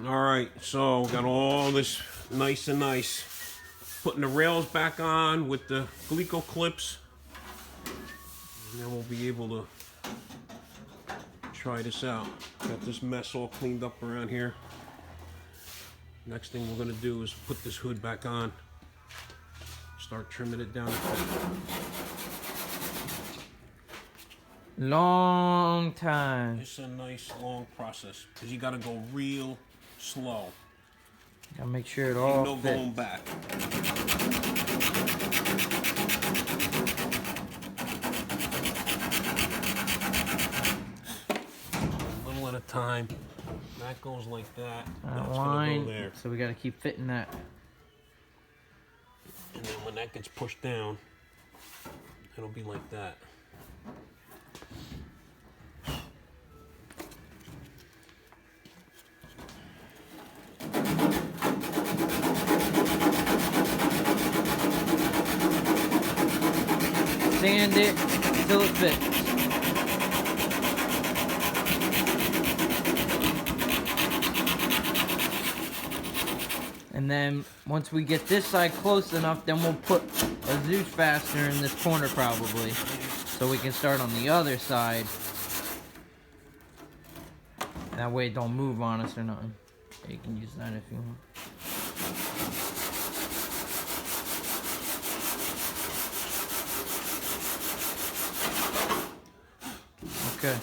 Alright, so got all this nice and nice. Putting the rails back on with the glico clips. And then we'll be able to try this out. Got this mess all cleaned up around here. Next thing we're gonna do is put this hood back on. Start trimming it down a bit. Long time. It's a nice long process because you gotta go real slow. Gotta make sure it all no fits. Going back. A little at a time. That goes like that. That That's line. gonna go there. So we gotta keep fitting that. And then when that gets pushed down, it'll be like that. Sand it until it fits. And then once we get this side close enough, then we'll put a Zeus fastener in this corner probably, so we can start on the other side. That way it don't move on us or nothing. You can use that if you want. Okay.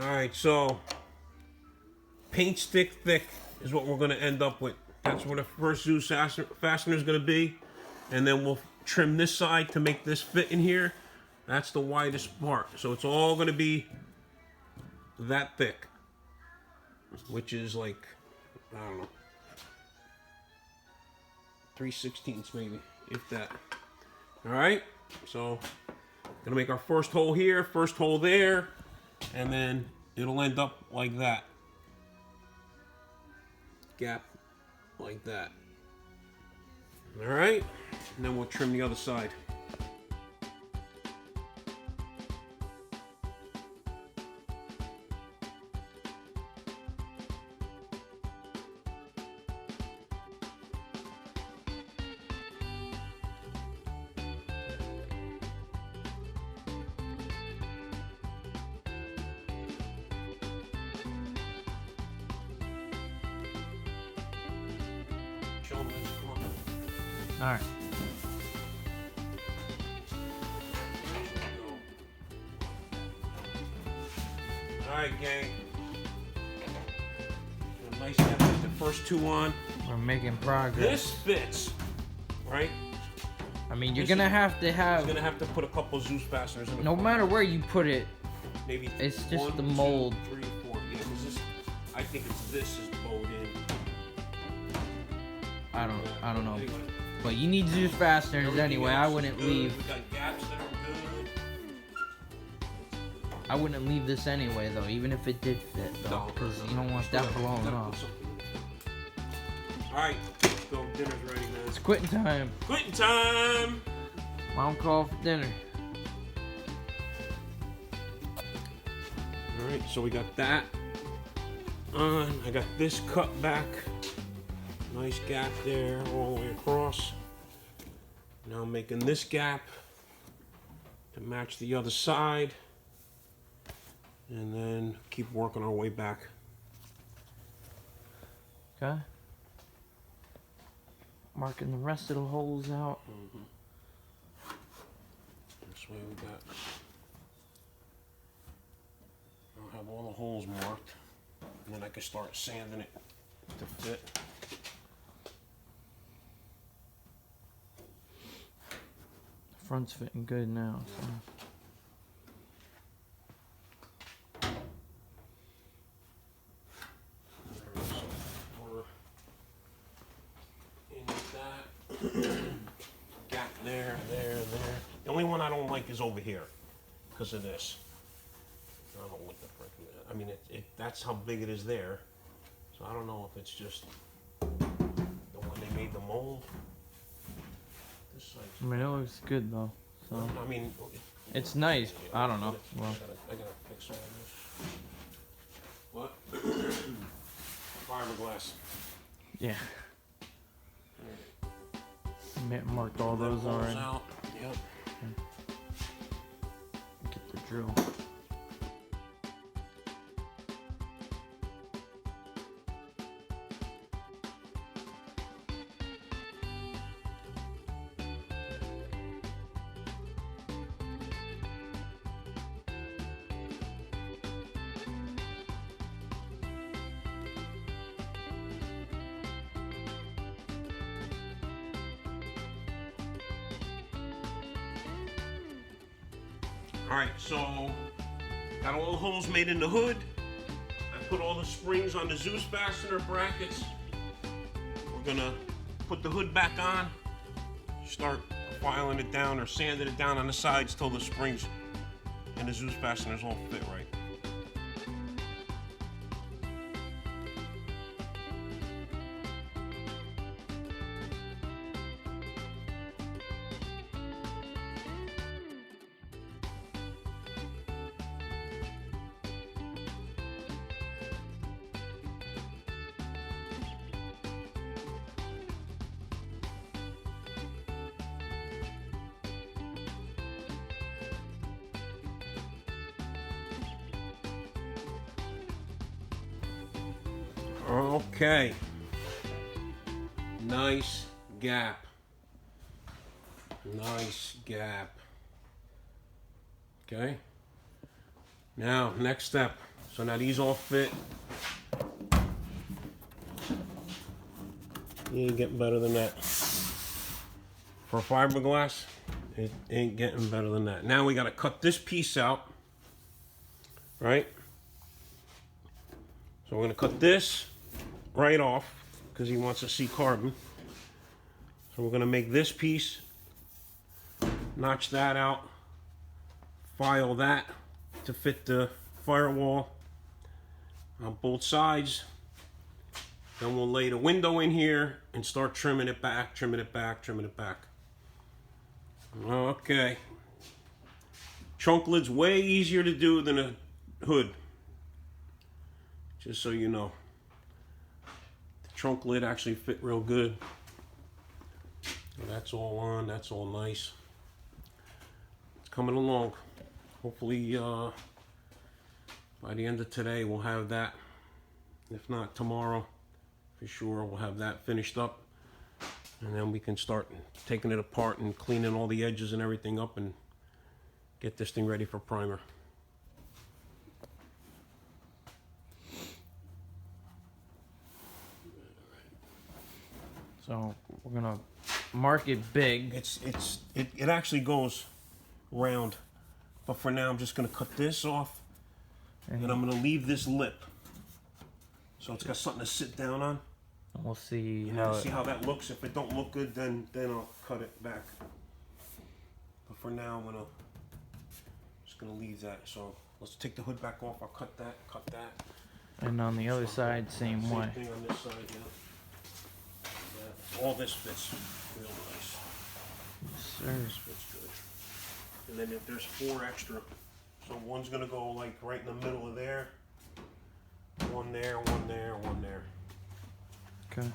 Alright, so paint stick thick is what we're going to end up with. That's where the first Zeus fastener is going to be. And then we'll trim this side to make this fit in here. That's the widest part. So it's all going to be that thick. Which is like, I don't know, 3/16 maybe, if that. Alright, so gonna make our first hole here, first hole there, and then it'll end up like that. Gap like that. Alright, and then we'll trim the other side. All right. All right, gang. Nice to have the first two on. We're making progress. This fits, right? I mean, you're gonna have to have. You're gonna have to put a couple Zeus fasteners in. No matter where you put it, maybe it's just 1, the mold. 2, 3, 4. Yeah, because this, I think it's this is bowed in. I don't know. But you need Zeus fasteners anyway. I wouldn't leave. We got gaps that are good. I wouldn't leave this anyway though, even if it did fit though, because you don't want that blowing off. Alright, let's go. Dinner's ready, man. It's quitting time. Quitting time! Mom called for dinner. Alright, so we got that on. I got this cut back. Nice gap there all the way across. Now I'm making this gap to match the other side. And then keep working our way back. Okay. Marking the rest of the holes out. This way we got. I'll have all the holes marked. And then I can start sanding it to fit. The front's fitting good now. So. Gap there. The only one I don't like is over here because of this. I don't know what the frick. I mean, that's how big it is there. So I don't know if it's just the one they made the mold. This side. I mean, it looks good though. So. I mean, it's nice. I don't know. Well. I gotta fix all this. fiberglass. Yeah. Marked all those already. Out. Yep. Get the drill. Alright, so got all the holes made in the hood. I put all the springs on the Zeus fastener brackets. We're gonna put the hood back on, start filing it down or sanding it down on the sides till the springs and the Zeus fasteners all fit right. Okay. Nice gap. Nice gap. Okay. Now, next step. So now these all fit. You ain't getting better than that. For fiberglass, it ain't getting better than that. Now we gotta cut this piece out. Right? So we're gonna cut this right off because he wants to see carbon. So we're gonna make this piece, notch that out, file that to fit the firewall on both sides. Then we'll lay the window in here and start trimming it back, trimming it back, trimming it back. Okay. Trunk lid's way easier to do than a hood. Just so you know. The trunk lid actually fit real good. That's all on, that's all nice. It's coming along. Hopefully by the end of today we'll have that. If not tomorrow, for sure we'll have that finished up. And then we can start taking it apart and cleaning all the edges and everything up and get this thing ready for primer. So we're gonna mark it big. It actually goes round, but for now I'm just gonna cut this off, and I'm gonna leave this lip, so it's got something to sit down on. We'll see And how see how that looks. If it don't look good, then I'll cut it back. But for now, I'm just gonna leave that. So let's take the hood back off. I'll cut that, and on the other side, same way. Same thing on this side, yeah. All this fits real nice. Yes, sir. This fits good. And then if there's 4 extra, so one's gonna go like right in the middle of there, one there, one there, one there. Okay.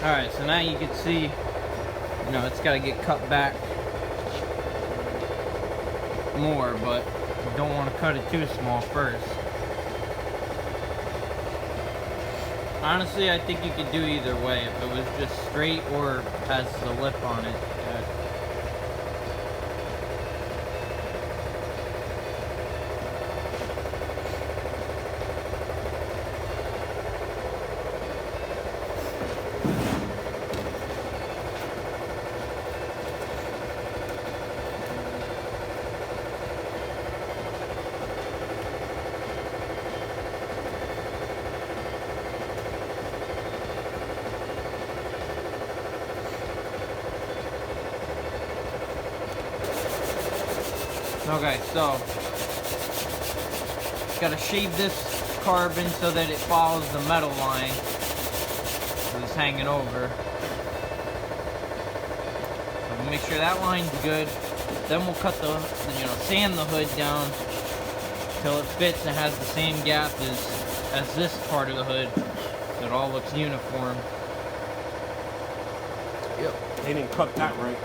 Alright, so now you can see, it's got to get cut back more, but you don't want to cut it too small first. Honestly, I think you could do either way. If it was just straight or has the lip on it. Okay, so gotta shave this carbon so that it follows the metal line. So it's hanging over. So we'll make sure that line's good. Then we'll cut sand the hood down till it fits and has the same gap as this part of the hood. So it all looks uniform. Yep. They didn't cut that right.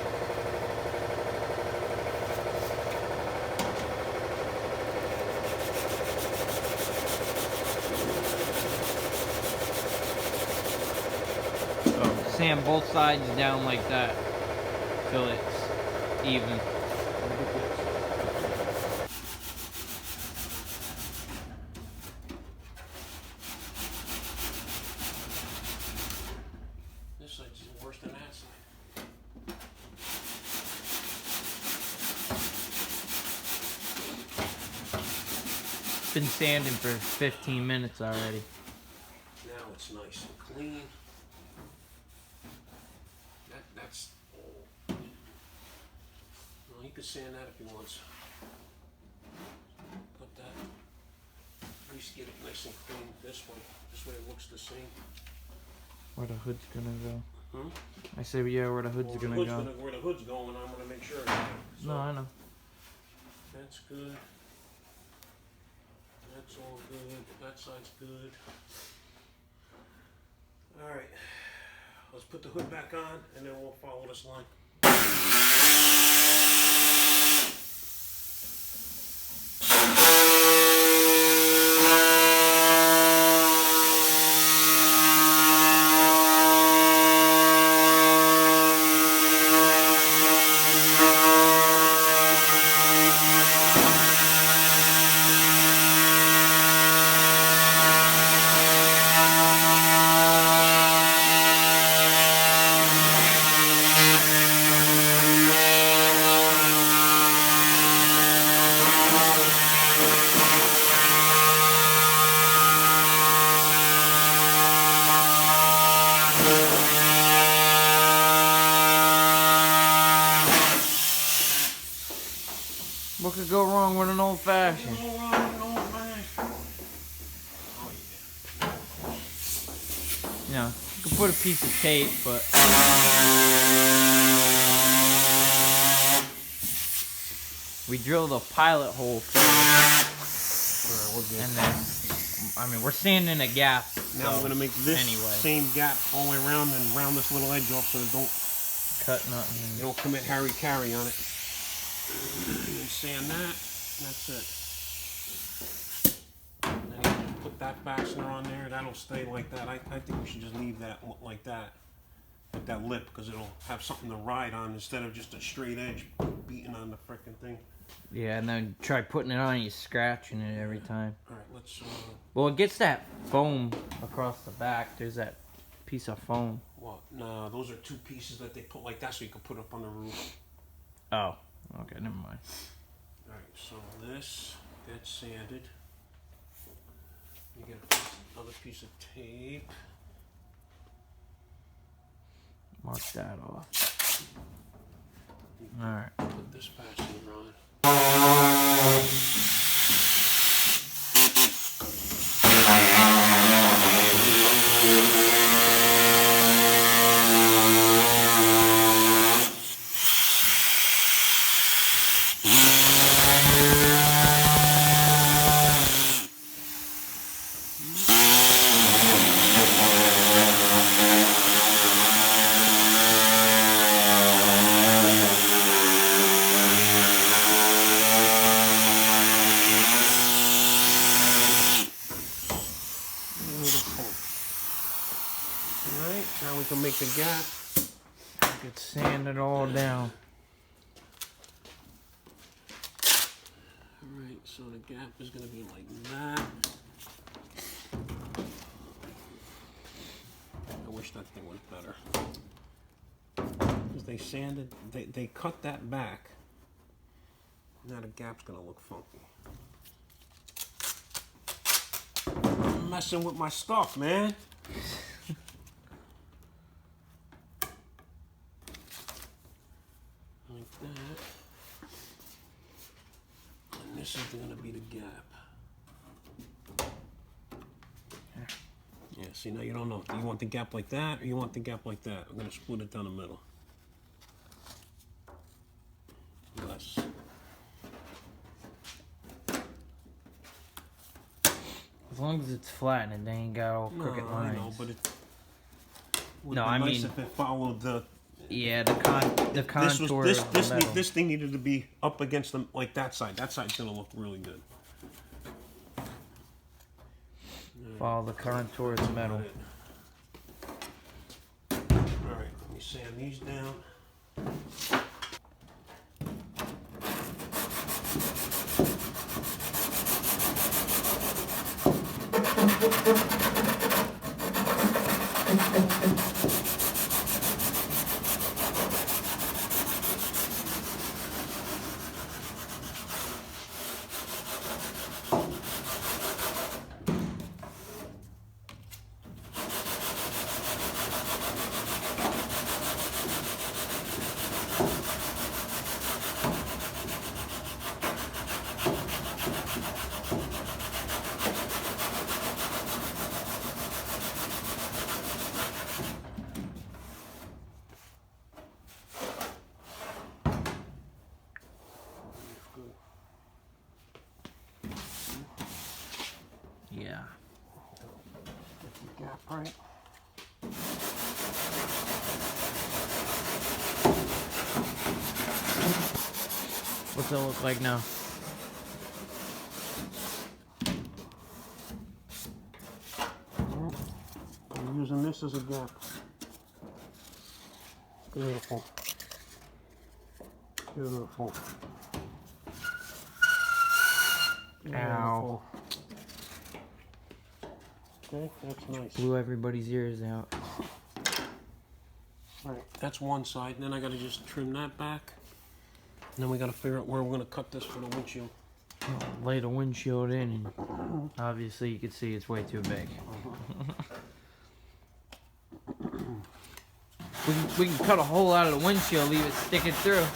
So sand both sides down like that till it's even. This side's worse than that side. Been sanding for 15 minutes already. Now it's nice and clean. That's old. Well, he could sand that if he wants. Put that. At least get it nice and clean this way. This way it looks the same. Where the hood's gonna go? Hmm? I say, yeah, where the hood's gonna go. Where the hood's going, I'm gonna make sure. So, No, I know. that's good. That's all good. That side's good. All right. Let's put the hood back on, and then we'll follow this line. What could go wrong with an old fashioned? You know, you could put a piece of tape, but we drilled a pilot hole first, and then, I mean, we're sanding a gap. Now we're gonna make this anyway. same gap all the way around and round this little edge off so it don't Cut nothing. you don't commit harry-carry on it. And sand that. That's it. And then you can put that fastener on there. That'll stay like that. I think we should just leave that like that, with that lip, because it'll have something to ride on instead of just a straight edge beating on the frickin' thing. Yeah, and then try putting it on, you scratching it every time. All right, let's. Well, it gets that foam across the back. There's that piece of foam. Well, no, those are two pieces that they put like that so you can put up on the roof. Oh, okay, never mind. All right, so this gets sanded. You get another piece of tape. Mark that off. All right. Put this fastener on. Alright, now we can make the gap. You could sand it all down. Alright, so the gap is going to be like that. I wish that thing was better. Because they sanded, they cut that back. Now the gap's going to look funky. I'm messing with my stuff, man. Like that. And this is going to be the gap. See, now you don't know. Do you want the gap like that or you want the gap like that? I'm going to split it down the middle. Less. As long as it's flat and it ain't got all crooked lines. I know, but it would No, be I nice mean, if it followed the... Yeah, the contour of the metal. This thing needed to be up against them like that side. That side's going to look really good. Follow the contour of the metal. Alright, let me sand these down. Yeah. Gap right. What's that look like now? I'm using this as a gap. Beautiful. Beautiful. Ow. Okay, that's nice. Blew everybody's ears out. Alright, that's one side. Then I gotta just trim that back. And then we gotta figure out where we're gonna cut this for the windshield. Lay the windshield in, and obviously you can see it's way too big. we can cut a hole out of the windshield, leave it sticking through.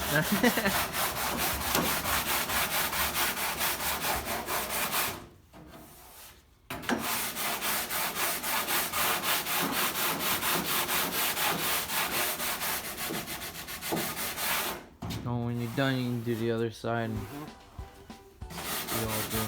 Oh, when you're done, you can do the other side. And see all good.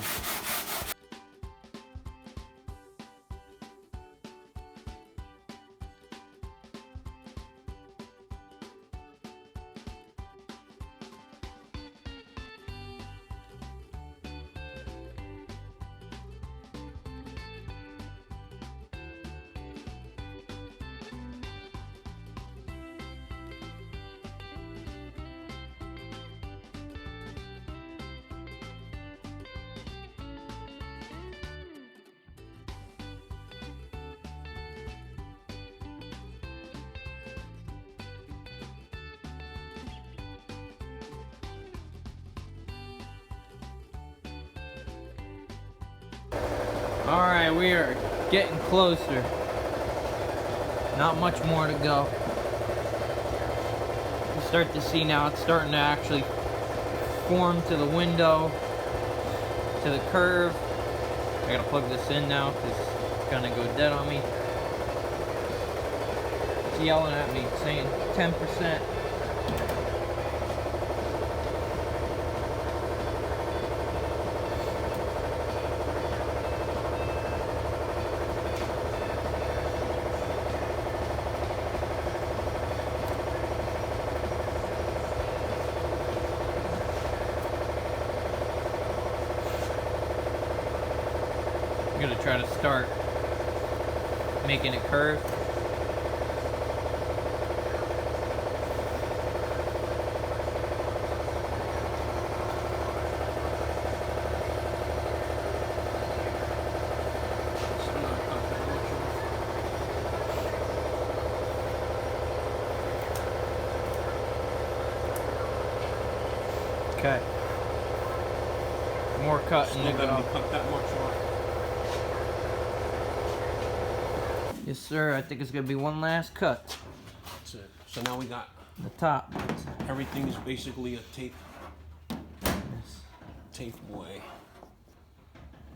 Alright, we are getting closer. Not much more to go. You start to see now it's starting to actually form to the window, to the curve. I gotta plug this in now because it's gonna go dead on me. It's yelling at me saying 10%. I'm gonna try to start making it curve. Okay. More cutting Still to gotta go. be cut that much off. Yes, sir. I think it's gonna be one last cut. That's it. So now we got The top. everything is basically a tape Yes. way.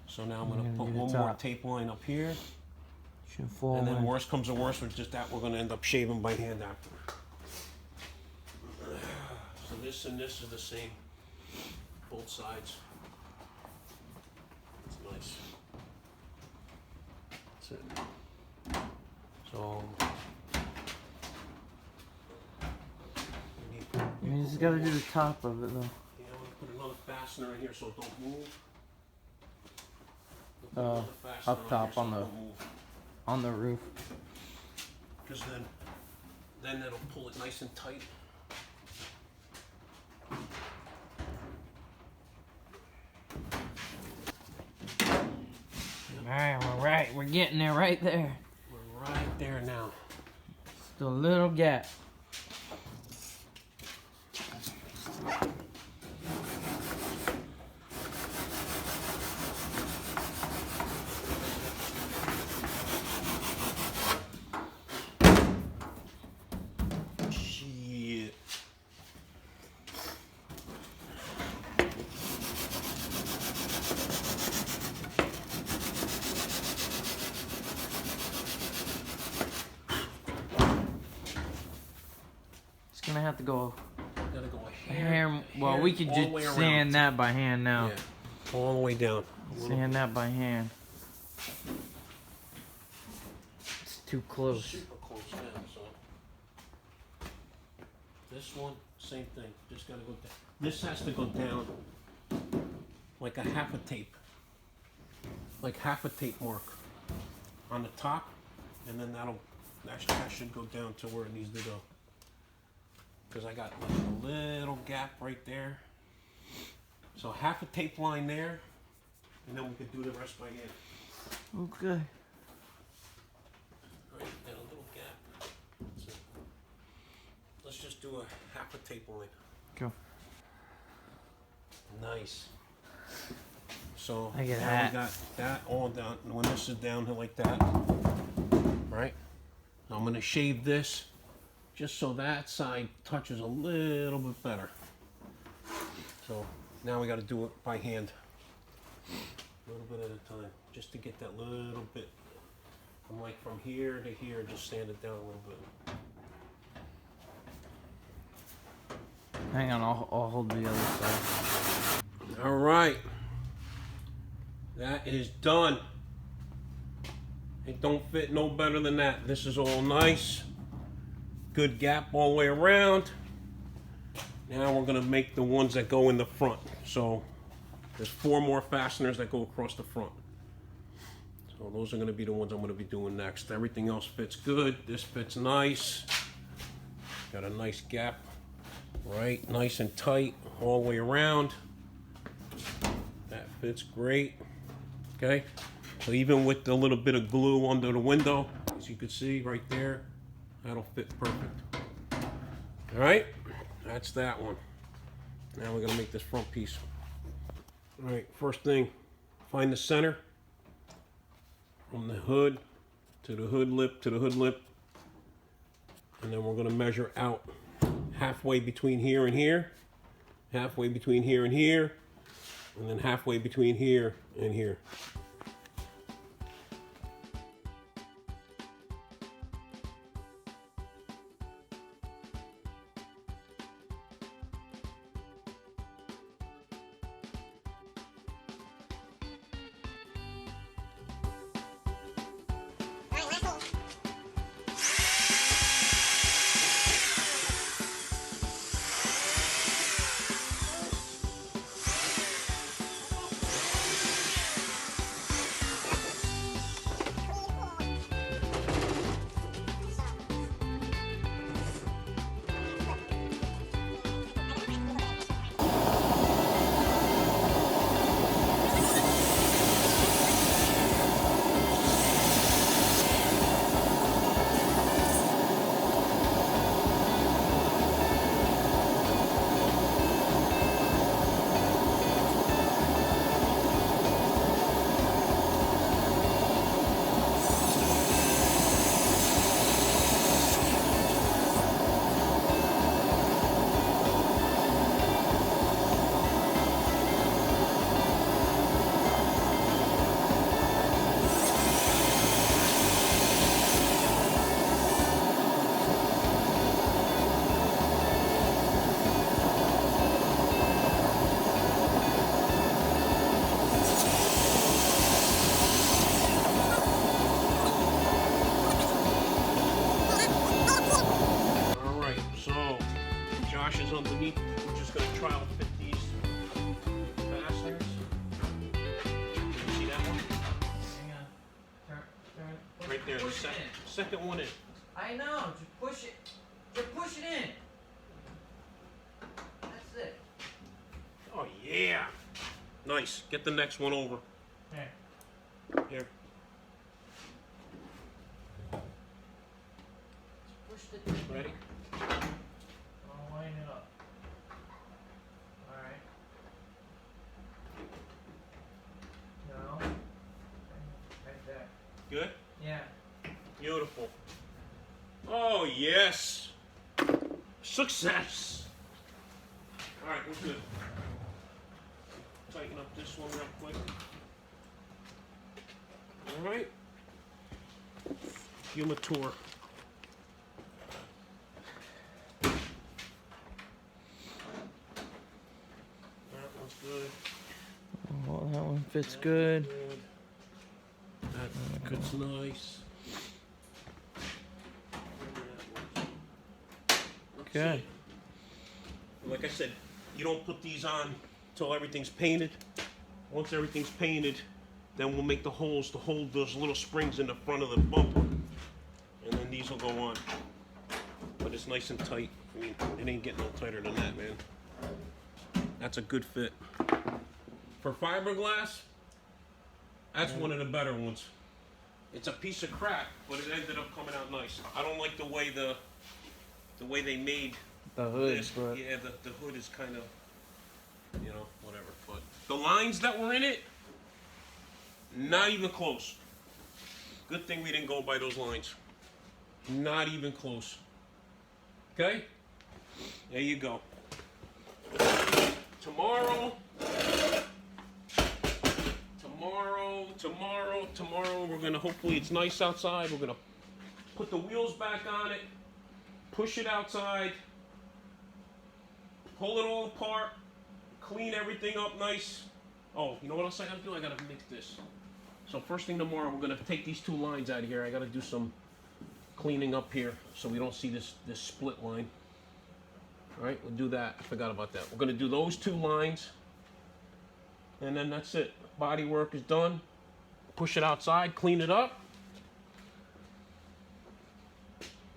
So now I'm You're gonna gonna put do the one more top. tape line up here. Should fall And then in. worst comes to worst, with just that, we're gonna end up shaving by hand after. So this and this is the same, both sides. It's nice. That's it. So You just gotta do the top of it though. yeah, I'm gonna put another fastener in here so it don't move. Up top on the roof. Because then it'll pull it nice and tight. Alright, we're getting there right there. We're right there now. Just a little gap. Shit. It's gonna have to go Gotta go a hair. Well, we could all the way just around. sand that by hand now. Yeah, all the way down. Sand that by hand. It's too close. Super close now, so. This one, same thing. Just gotta go down. This has to go down like a half a tape. Like half a tape mark on the top, and then that should go down to where it needs to go. Because I got like a little gap right there. So half a tape line there, and then we could do the rest by hand. Okay. Right, then a little gap. That's it. Let's just do a half a tape line. Go. Nice. So I get now that. we got that all down. When this is down here like that, right? Now I'm gonna shave this just so that side touches a little bit better. So now we got to do it by hand, a little bit at a time, just to get that little bit from like from here to here. Just sand it down a little bit. Hang on, I'll hold the other side. All right, that is done. It don't fit no better than that. This is all nice. Good gap all the way around. Now we're gonna make the ones that go in the front. So there's 4 more fasteners that go across the front. So those are gonna be the ones I'm gonna be doing next. Everything else fits good. This fits nice. Got a nice gap, right? Nice and tight all the way around. That fits great. Okay. So even with the little bit of glue under the window, as you can see right there, that'll fit perfect. All right, that's that one. Now we're gonna make this front piece. All right, first thing, find the center from the hood to the hood lip to the hood lip. And then we're gonna measure out halfway between here and here, halfway between here and here, and then halfway between here and here. second one in. I know. Just push it. Just push it in. That's it. Oh yeah. Nice. Get the next one over. Here. Here. Just push the thing. Ready? I'll line it up. Alright. No. Right there. Good? Yeah. Beautiful. Oh yes. Success. Alright, we're good. Tighten up this one real quick. Alright. Give him a tour. That one's good. Oh, that one fits good. That fits nice. Good. Like I said, you don't put these on until everything's painted. Once everything's painted, then we'll make the holes to hold those little springs in the front of the bumper. And then these will go on. But it's nice and tight. I mean, it ain't getting no tighter than that, man. That's a good fit. For fiberglass, that's one of the better ones. It's a piece of crap, but it ended up coming out nice. I don't like the way they made The hood, this. but Yeah, the hood is kind of, you know, whatever. But the lines that were in it, not even close. Good thing we didn't go by those lines. Not even close. Okay? There you go. Tomorrow, we're gonna, hopefully it's nice outside, we're gonna put the wheels back on it, push it outside, pull it all apart, clean everything up nice. Oh, you know what else I gotta do? I gotta mix this. So first thing tomorrow, we're gonna take these two lines out of here. I gotta do some cleaning up here so we don't see this split line. All right, we'll do that. I forgot about that. We're gonna do those two lines, and then that's it. Body work is done. Push it outside, clean it up,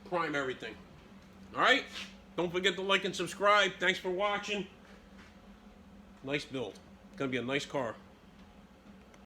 prime everything. All right? Don't forget to like and subscribe. Thanks for watching. Nice build. It's gonna be a nice car.